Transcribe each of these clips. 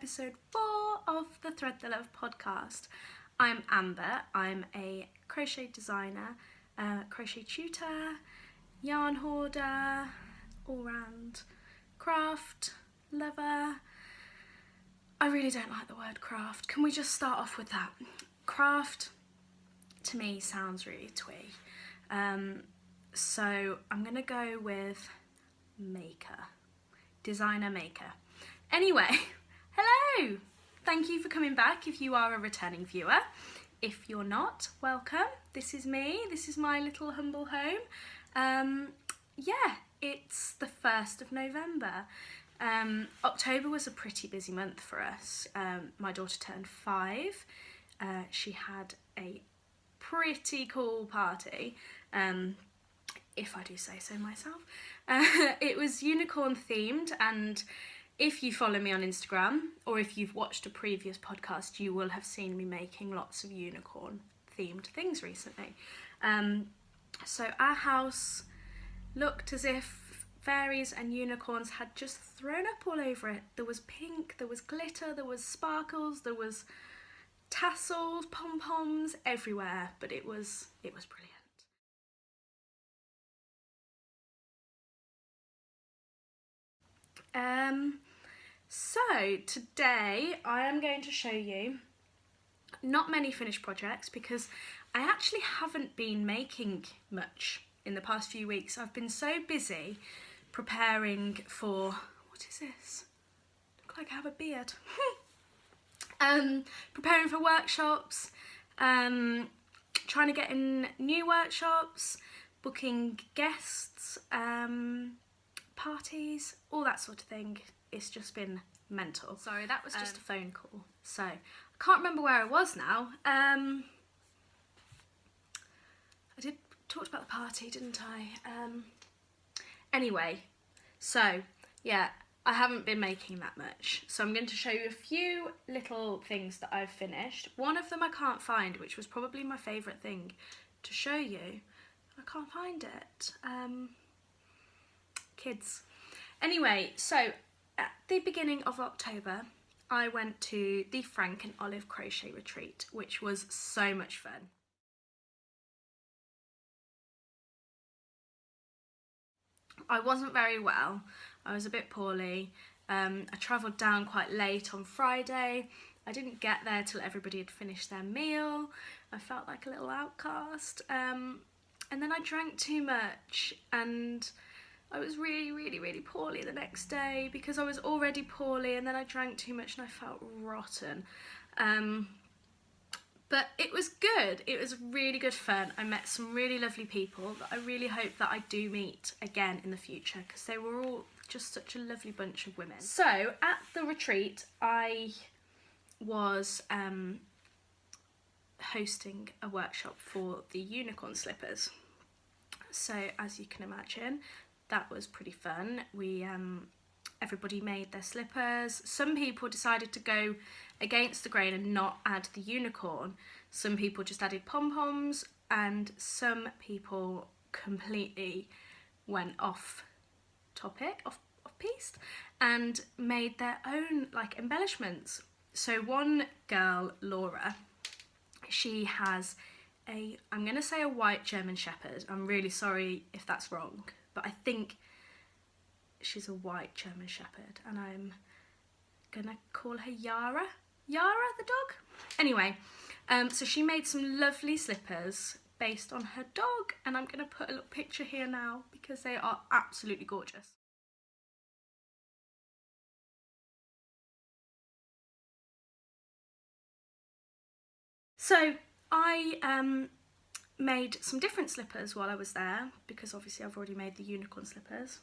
episode 4 of the Thread the Love podcast. I'm Amber. I'm a crochet designer, crochet tutor, yarn hoarder, all-round craft lover. I really don't like the word craft. Can we just start off with that? Craft to me sounds really twee. So I'm gonna go with maker, designer maker. Anyway, hello! Thank you for coming back if you are a returning viewer. If you're not, welcome. This is me, this is my little humble home. Yeah, it's the 1st of November. October was a pretty busy month for us. My daughter turned 5. She had a pretty cool party, if I do say so myself. It was unicorn themed, and if you follow me on Instagram or if you've watched a previous podcast, you will have seen me making lots of unicorn themed things recently. So our house looked as if fairies and unicorns had just thrown up all over it. There was pink, there was glitter, there was sparkles, there was tassels, pom-poms everywhere, but it was brilliant. So today I am going to show you not many finished projects because I actually haven't been making much in the past few weeks. I've been so busy preparing for, what is this? Look like I have a beard. Preparing for workshops, trying to get in new workshops, booking guests, parties, all that sort of thing. It's just been mental. Sorry, that was just a phone call. So I can't remember where I was now. I did talk about the party, didn't I? Anyway, so yeah, I haven't been making that much. So I'm going to show you a few little things that I've finished. One of them I can't find, which was probably my favourite thing to show you. I can't find it. Kids. Anyway, so at the beginning of October, I went to the Frank and Olive crochet retreat, which was so much fun. I wasn't very well. I was a bit poorly. I travelled down quite late on Friday. I didn't get there till everybody had finished their meal. I felt like a little outcast. And then I drank too much and I was really poorly the next day because I was already poorly, and then I drank too much and I felt rotten. But it was good. It was really good fun. I met some really lovely people that I really hope that I do meet again in the future because they were all just such a lovely bunch of women. So at the retreat, I was hosting a workshop for the unicorn slippers. So as you can imagine, that was pretty fun. We everybody made their slippers. Some people decided to go against the grain and not add the unicorn. Some people just added pom-poms, and some people completely went off topic, off piste, and made their own like embellishments. So one girl, Laura, she has I'm gonna say a white German Shepherd. I'm really sorry if that's wrong, but I think she's a white German Shepherd, and I'm gonna call her Yara. Yara the dog? Anyway, so she made some lovely slippers based on her dog, and I'm gonna put a little picture here now because they are absolutely gorgeous. So I made some different slippers while I was there because obviously I've already made the unicorn slippers.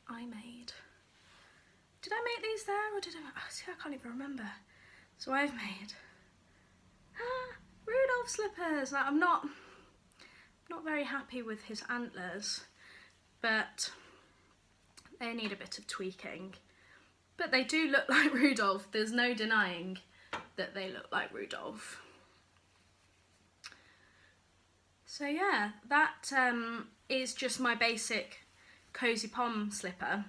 Did I make these there or did I? Oh, see, I can't even remember. So I've made Rudolph slippers. Now, I'm not very happy with his antlers, but they need a bit of tweaking. But they do look like Rudolph. There's no denying that they look like Rudolph. So yeah, that is just my basic cozy pom slipper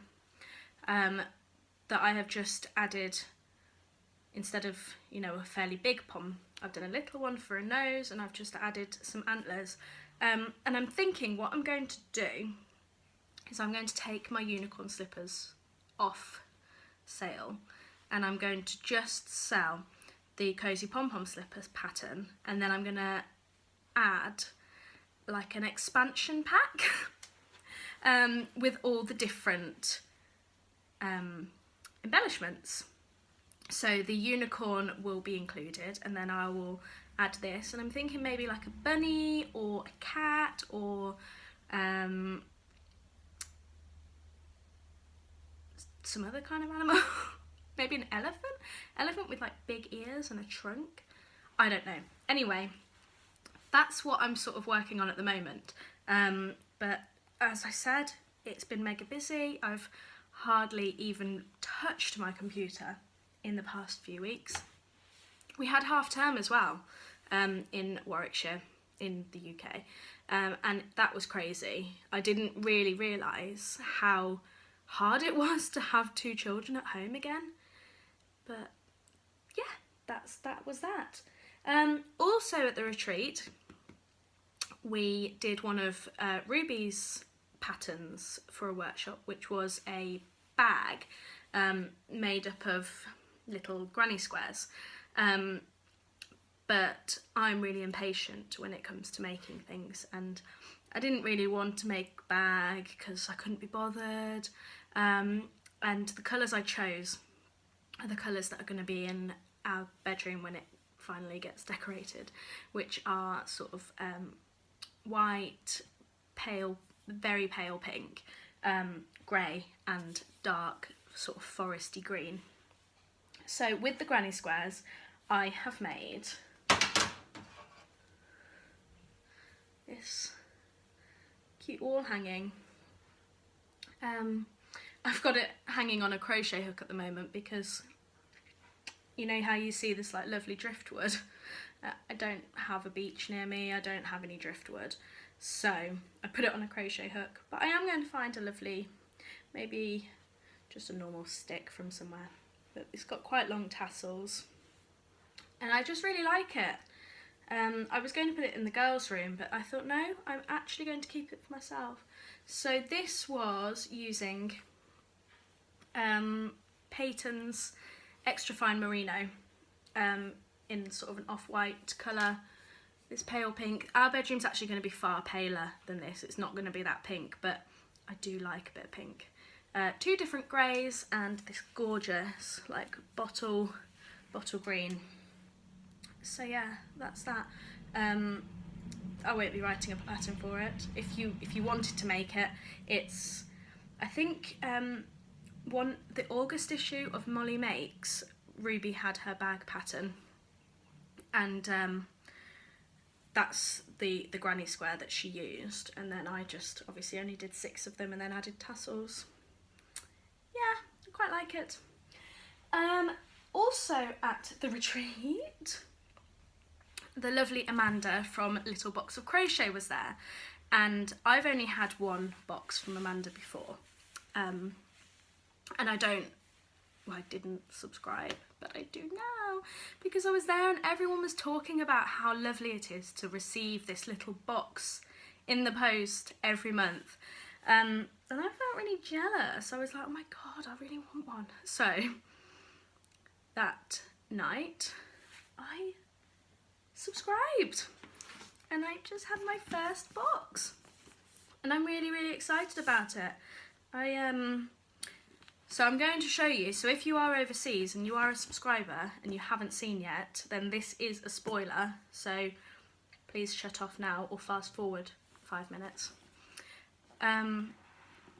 that I have just added instead of, you know, a fairly big pom, I've done a little one for a nose, and I've just added some antlers. And I'm thinking what I'm going to do is I'm going to take my unicorn slippers off sale, and I'm going to just sell the Cozy Pom Pom Slippers pattern, and then I'm going to add like an expansion pack with all the different embellishments. So the unicorn will be included, and then I will add this, and I'm thinking maybe like a bunny or a cat, or some other kind of animal. Maybe an elephant with like big ears and a trunk. I don't know. Anyway, that's what I'm sort of working on at the moment. But as I said, it's been mega busy. I've hardly even touched my computer in the past few weeks. We had half term as well in Warwickshire in the UK, and that was crazy. I didn't really realise how hard it was to have 2 children at home again, but yeah, that was that. Also at the retreat, we did one of Ruby's patterns for a workshop, which was a bag made up of little granny squares. But I'm really impatient when it comes to making things, and I didn't really want to make a bag because I couldn't be bothered. And the colours I chose are the colours that are going to be in our bedroom when it finally gets decorated, which are sort of white, pale, very pale pink, grey and dark sort of foresty green. So with the granny squares, I have made this cute wall hanging. I've got it hanging on a crochet hook at the moment because you know how you see this like lovely driftwood? I don't have a beach near me, I don't have any driftwood, so I put it on a crochet hook, but I am going to find a lovely, maybe just a normal stick from somewhere, but it's got quite long tassels and I just really like it. I was going to put it in the girls' room, but I thought no, I'm actually going to keep it for myself. So this was using Peyton's Extra Fine Merino in sort of an off-white colour, this pale pink. Our bedroom's actually going to be far paler than this, it's not going to be that pink, but I do like a bit of pink. 2 different greys and this gorgeous like bottle green. So yeah, that's that. I won't be writing a pattern for it. If you wanted to make it, it's, I think the August issue of Molly Makes, Ruby had her bag pattern, and that's the granny square that she used, and then I just obviously only did 6 of them and then added tassels. Yeah, I quite like it. Also at the retreat, the lovely Amanda from Little Box of Crochet was there, and I've only had 1 box from Amanda before, and I didn't subscribe, but I do now because I was there and everyone was talking about how lovely it is to receive this little box in the post every month, and I felt really jealous. I was like, oh my god, I really want one. So that night I subscribed and I just had my first box and I'm really excited about it. So I'm going to show you, so if you are overseas and you are a subscriber and you haven't seen yet, then this is a spoiler, so please shut off now or fast forward 5 minutes.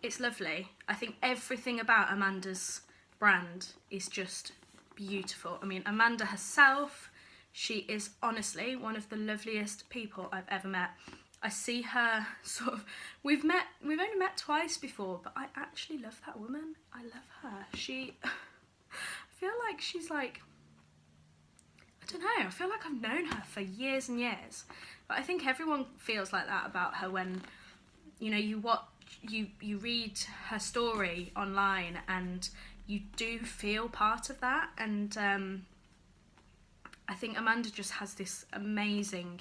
It's lovely. I think everything about Amanda's brand is just beautiful. I mean, Amanda herself, she is honestly one of the loveliest people I've ever met. I see her sort of, we've only met twice before, but I actually love that woman. I love her. I feel like she's like, I don't know, I feel like I've known her for years and years. But I think everyone feels like that about her when, you know, you read her story online and you do feel part of that, and I think Amanda just has this amazing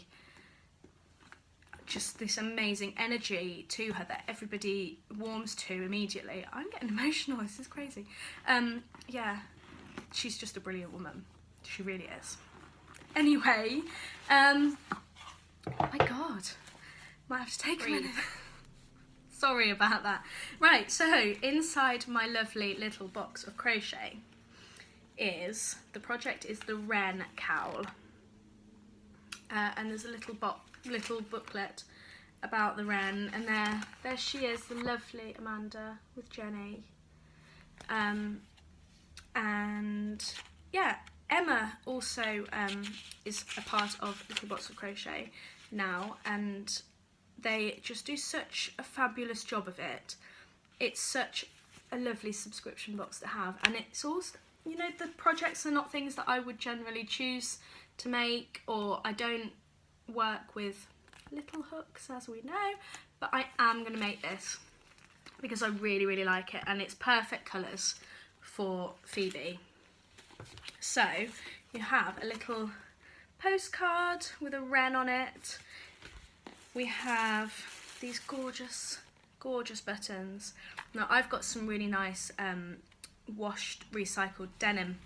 energy to her that everybody warms to immediately. I'm getting emotional, this is crazy. Yeah, she's just a brilliant woman. She really is. Anyway, oh my god, might have to take a minute. Sorry about that. Right, so inside my lovely little box of crochet is, the project is the Wren cowl. And there's a little booklet about the wren, and there she is, the lovely Amanda with Jenny. And yeah, Emma also is a part of Little Box of Crochet now, and they just do such a fabulous job of it. It's such a lovely subscription box to have, and it's also, you know, the projects are not things that I would generally choose to make, or I don't work with little hooks, as we know, but I am going to make this because I really, really like it, and it's perfect colours for Phoebe. So you have a little postcard with a wren on it. We have these gorgeous, gorgeous buttons. Now I've got some really nice washed recycled denim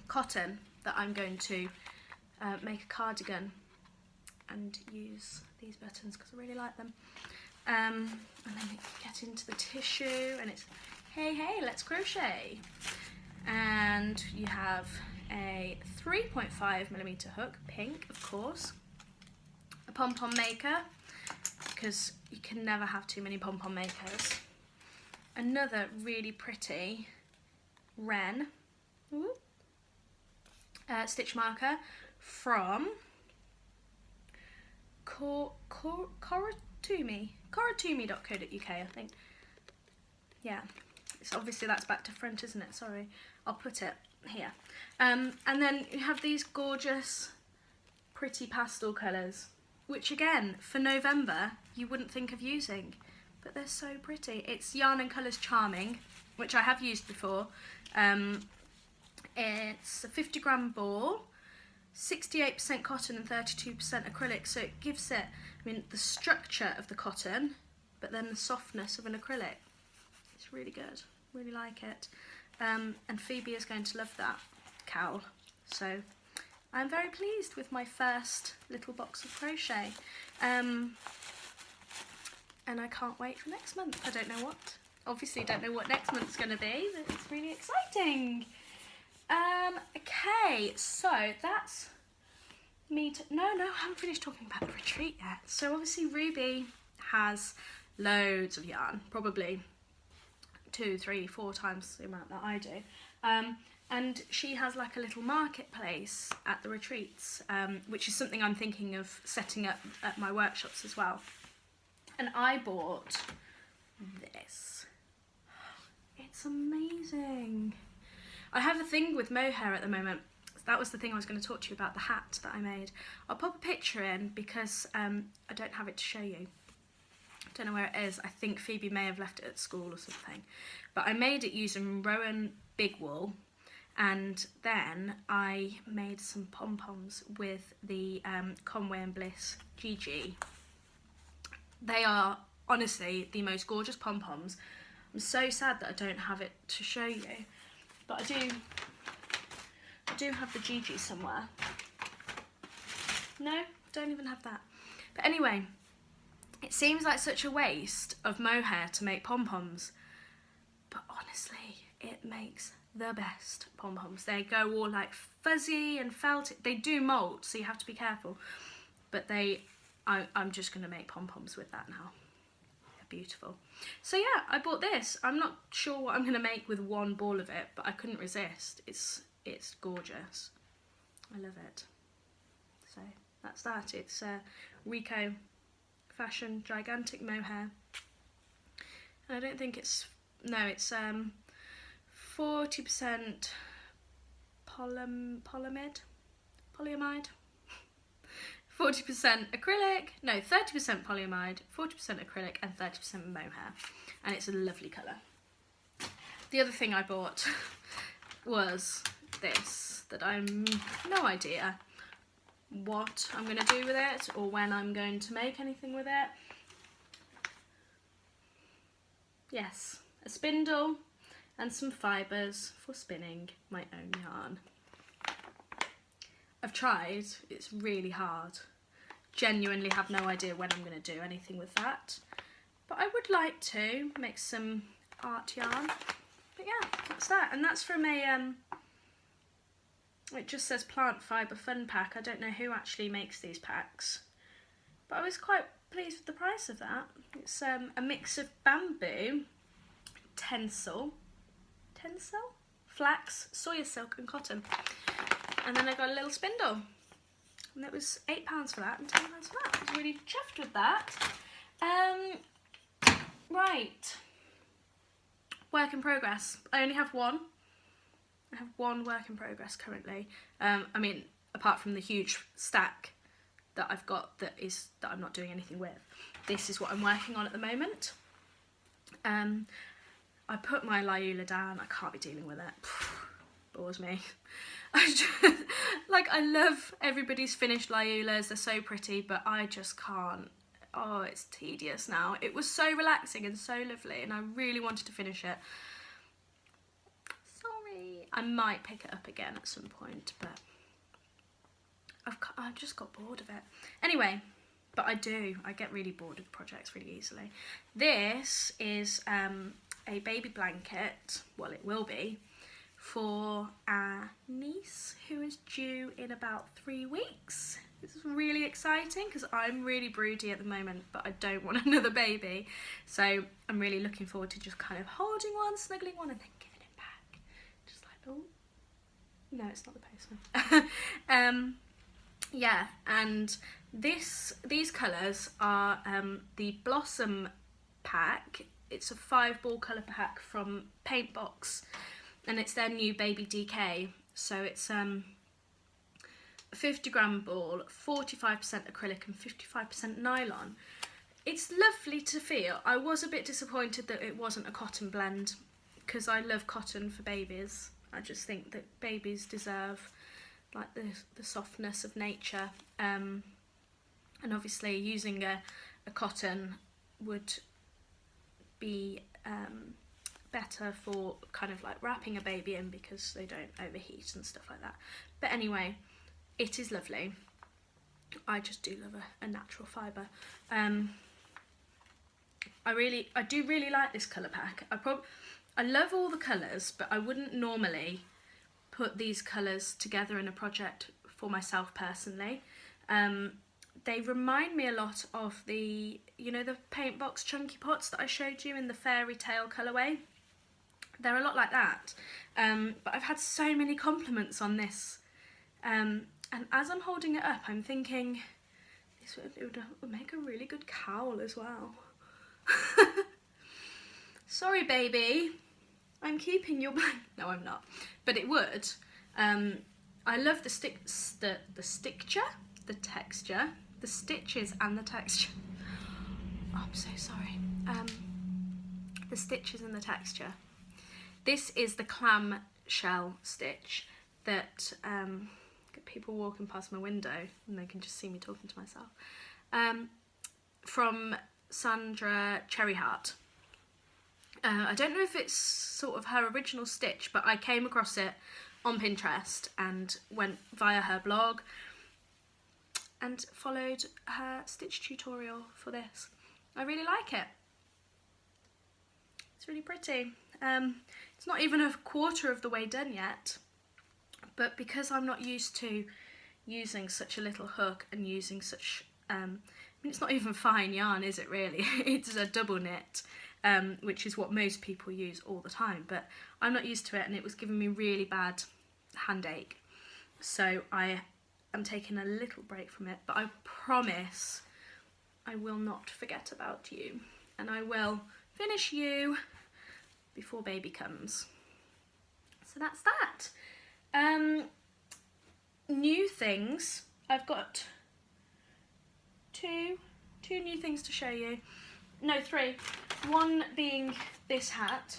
cotton that I'm going to make a cardigan and use these buttons because I really like them. And then we get into the tissue, and it's hey, let's crochet. And you have a 3.5mm hook, pink of course, a pom-pom maker because you can never have too many pom-pom makers, another really pretty wren stitch marker from Koratumi.co.uk, I think. Yeah, it's obviously that's back to front, isn't it? Sorry, I'll put it here. And then you have these gorgeous, pretty pastel colours, which again, for November, you wouldn't think of using, but they're so pretty. It's Yarn and Colours Charming, which I have used before. It's a 50-gram ball, 68% cotton and 32% acrylic, so it gives it, I mean, the structure of the cotton, but then the softness of an acrylic. It's really good, really like it. And Phoebe is going to love that cowl, so I'm very pleased with my first little box of crochet. And I can't wait for next month. I don't know what, obviously don't know what next month's going to be, but it's really exciting. Okay, so that's me no, I haven't finished talking about the retreat yet. So obviously Ruby has loads of yarn, probably 2, 3, 4 times the amount that I do. And she has like a little marketplace at the retreats, which is something I'm thinking of setting up at my workshops as well. And I bought this. It's amazing. I have a thing with mohair at the moment. That was the thing I was going to talk to you about, the hat that I made. I'll pop a picture in because I don't have it to show you. I don't know where it is. I think Phoebe may have left it at school or something. But I made it using Rowan Big Wool, and then I made some pom-poms with the Conway and Bliss GG. They are honestly the most gorgeous pom-poms. I'm so sad that I don't have it to show you, but I do have the GG somewhere. No, don't even have that. But anyway, it seems like such a waste of mohair to make pom-poms, but honestly, it makes the best pom-poms. They go all like fuzzy and felt. They do mould, so you have to be careful, but I'm just going to make pom-poms with that now. They're beautiful. So yeah, I bought this. I'm not sure what I'm going to make with one ball of it, but I couldn't resist. It's gorgeous. I love it. So that's that. It's Rico Fashion Gigantic Mohair. And I don't think it's, no, it's 40% polyamide, 40% acrylic, no, 30% polyamide, 40% acrylic and 30% mohair. And it's a lovely colour. The other thing I bought was this that I'm no idea what I'm going to do with it or when I'm going to make anything with it. Yes, a spindle and some fibres for spinning my own yarn. I've tried, it's really hard. Genuinely have no idea when I'm going to do anything with that. But I would like to make some art yarn. But yeah, that's that. And that's from a, it just says Plant Fibre Fun Pack. I don't know who actually makes these packs. But I was quite pleased with the price of that. It's a mix of bamboo, tencel, flax, soya silk and cotton. And then I got a little spindle. And it was £8 for that and £10 for that. I was really chuffed with that. Right. Work in progress. I only have one. I have one work in progress currently. I mean, apart from the huge stack that I've got that I'm not doing anything with. This is what I'm working on at the moment. I put my Lyula down. I can't be dealing with it. Bores me. I love everybody's finished Lyulas. They're so pretty, but I just can't. Oh, it's tedious now. It was so relaxing and so lovely, and I really wanted to finish it. Sorry. I might pick it up again at some point, but I've just got bored of it. Anyway, but I get really bored of projects really easily. This is a baby blanket, well it will be, for our niece who is due in about 3 weeks. This is really exciting because I'm really broody at the moment, but I don't want another baby. So I'm really looking forward to just kind of holding one, snuggling one and then giving it back. Just like, oh, no, it's not the postman. Yeah, and these colours are the Blossom pack. It's a 5-ball colour pack from Paintbox, and it's their new Baby DK. So it's a 50-gram ball, 45% acrylic and 55% nylon. It's lovely to feel. I was a bit disappointed that it wasn't a cotton blend because I love cotton for babies. I just think that babies deserve like the softness of nature, and obviously using a cotton would be better for kind of like wrapping a baby in because they don't overheat and stuff like that. But anyway, it is lovely. I just do love a natural fibre. I do really like this colour pack. I love all the colours, but I wouldn't normally put these colours together in a project for myself personally. They remind me a lot of the Paintbox chunky pots that I showed you in the fairy tale colourway. They're a lot like that, but I've had so many compliments on this, and as I'm holding it up I'm thinking it would make a really good cowl as well. Sorry baby, I'm keeping your blanket. No, I'm not, but it would. I love the texture, the stitches and the texture. Oh, I'm so sorry. The stitches and the texture. This is the clam shell stitch that people walking past my window and they can just see me talking to myself. From Sandra Cherryheart. I don't know if it's sort of her original stitch, but I came across it on Pinterest and went via her blog and followed her stitch tutorial for this. I really like it. It's really pretty. It's not even a quarter of the way done yet, but because I'm not used to using such a little hook and using such, I mean, it's not even fine yarn, is it really? It's a double knit, which is what most people use all the time, but I'm not used to it and it was giving me really bad hand ache. So I am taking a little break from it, but I promise I will not forget about you and I will finish you before baby comes. So that's that. New things. I've got two new things to show you. No, 3. One being this hat.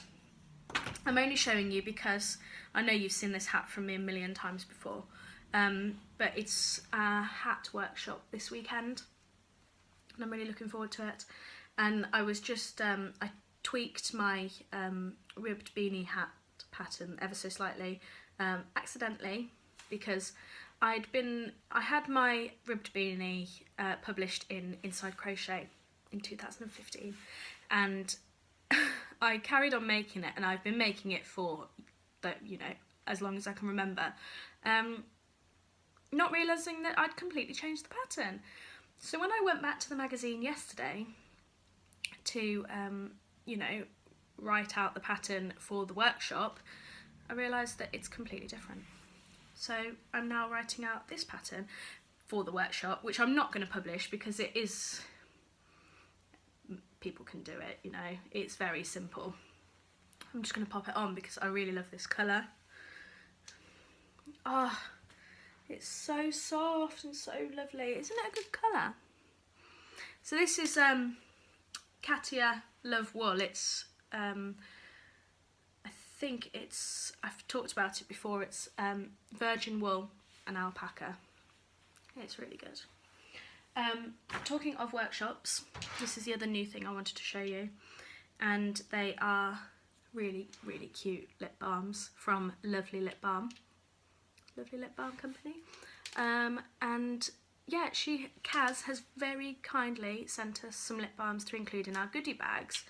I'm only showing you because I know you've seen this hat from me a million times before, but it's a hat workshop this weekend and I'm really looking forward to it. And I was just, I tweaked my ribbed beanie hat pattern ever so slightly, accidentally, because I had my ribbed beanie published in Inside Crochet in 2015, and I carried on making it, and I've been making it for as long as I can remember, not realising that I'd completely changed the pattern. So when I went back to the magazine yesterday to write out the pattern for the workshop, I realised that it's completely different. So I'm now writing out this pattern for the workshop, which I'm not going to publish because it is, people can do it, it's very simple. I'm just going to pop it on because I really love this colour. Oh, it's so soft and so lovely. Isn't it a good colour? So this is Katia Love Wool. It's I think it's, I've talked about it before, it's virgin wool and alpaca. It's really good. Talking of workshops, this is the other new thing I wanted to show you, and they are really, really cute lip balms from Lovely Lip Balm Company. And yeah, Kaz has very kindly sent us some lip balms to include in our goodie bags.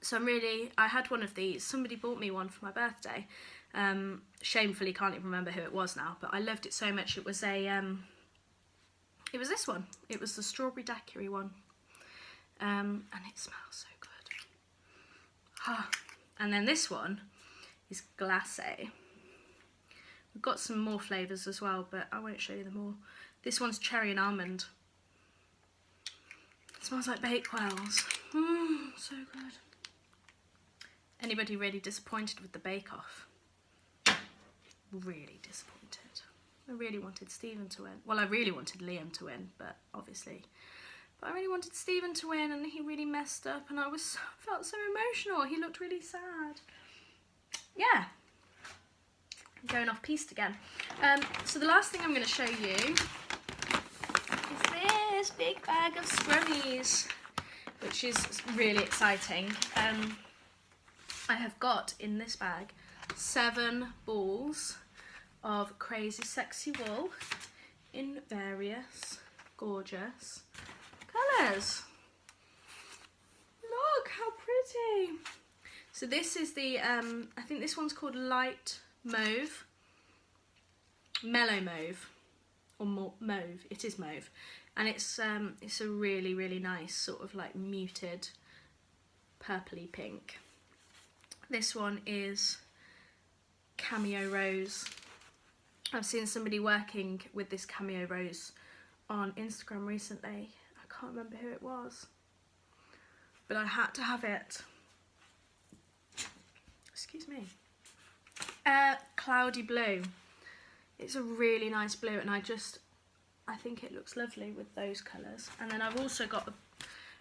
So I had one of these, somebody bought me one for my birthday. Shamefully can't even remember who it was now, but I loved it so much. It was this one. It was the strawberry daiquiri one. And it smells so good. Ah. And then this one is glacé. We've got some more flavours as well, but I won't show you them all. This one's cherry and almond. It smells like Bakewells. So good. Anybody really disappointed with the bake-off? Really disappointed. I really wanted Stephen to win. Well, I really wanted Liam to win, but obviously. But I really wanted Stephen to win, and he really messed up, and I felt so emotional. He looked really sad. Yeah. I'm going off piste again. So the last thing I'm going to show you is this big bag of scrummies, which is really exciting. I have got in this bag 7 balls of crazy sexy wool in various gorgeous colours. Look how pretty. So this is the I think this one's called light mauve, mellow mauve, or mauve. It is mauve, and it's a really, really nice sort of like muted purpley pink. This one is cameo rose. I've seen somebody working with this cameo rose on Instagram recently. I can't remember who it was, but I had to have it. Excuse me. Cloudy blue. It's a really nice blue, and I think it looks lovely with those colours. And then I've also got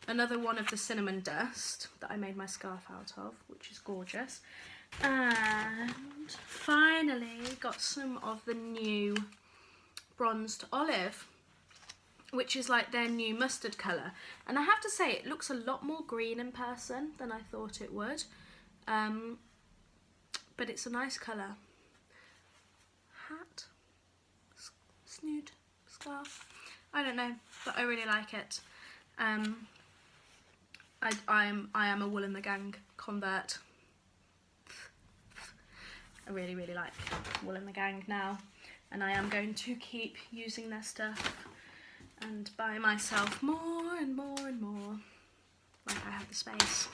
another one of the cinnamon dust that I made my scarf out of, which is gorgeous. And finally got some of the new bronzed olive, which is like their new mustard colour. And I have to say, it looks a lot more green in person than I thought it would. But it's a nice colour. Hat, snood, scarf, I don't know, but I really like it. I am a Wool in the Gang convert. I really, really like Wool in the Gang now, and I am going to keep using their stuff and buy myself more and more and more, like I have the space.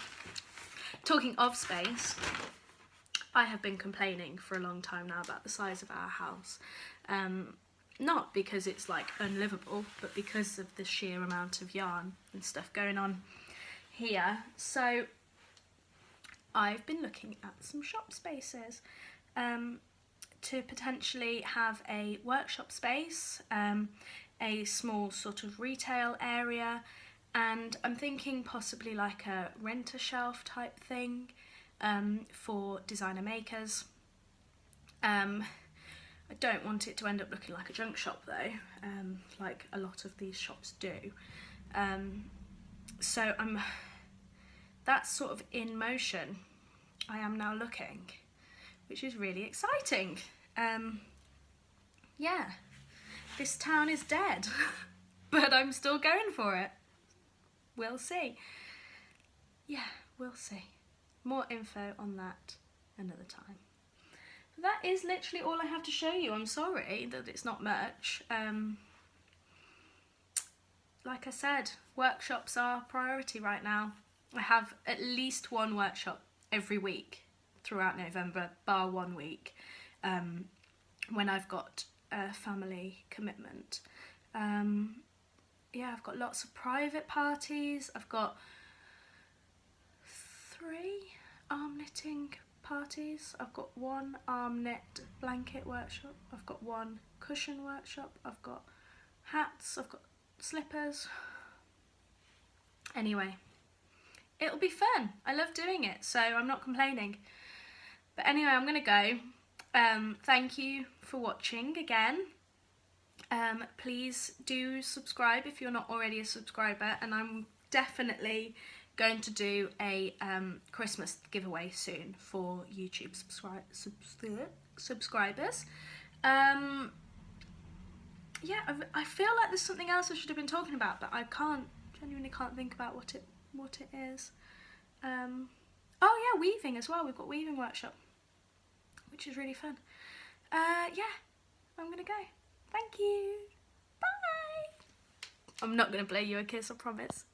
Talking of space, I have been complaining for a long time now about the size of our house. Not because it's like unlivable, but because of the sheer amount of yarn and stuff going on here. So I've been looking at some shop spaces to potentially have a workshop space, a small sort of retail area, and I'm thinking possibly like a rent-a-shelf type thing. for designer makers. I don't want it to end up looking like a junk shop though, like a lot of these shops do. So that's sort of in motion. I am now looking, which is really exciting. Yeah, this town is dead, but I'm still going for it. We'll see. Yeah, we'll see. More info on that another time. But that is literally all I have to show you. I'm sorry that it's not much. Like I said, workshops are priority right now. I have at least one workshop every week throughout November, bar 1 week, when I've got a family commitment. Yeah, I've got lots of private parties. I've got 3 arm knitting parties. I've got 1 arm knit blanket workshop. I've got 1 cushion workshop. I've got hats. I've got slippers. Anyway, it'll be fun. I love doing it, so I'm not complaining. But anyway, I'm gonna go. Thank you for watching again. Please do subscribe if you're not already a subscriber, and I'm definitely going to do a Christmas giveaway soon for YouTube subscribers. Yeah, I feel like there's something else I should have been talking about, but I genuinely can't think about what it is. Oh yeah, weaving as well. We've got weaving workshop, which is really fun. Yeah, I'm gonna go. Thank you. Bye. I'm not gonna blow you a kiss, I promise.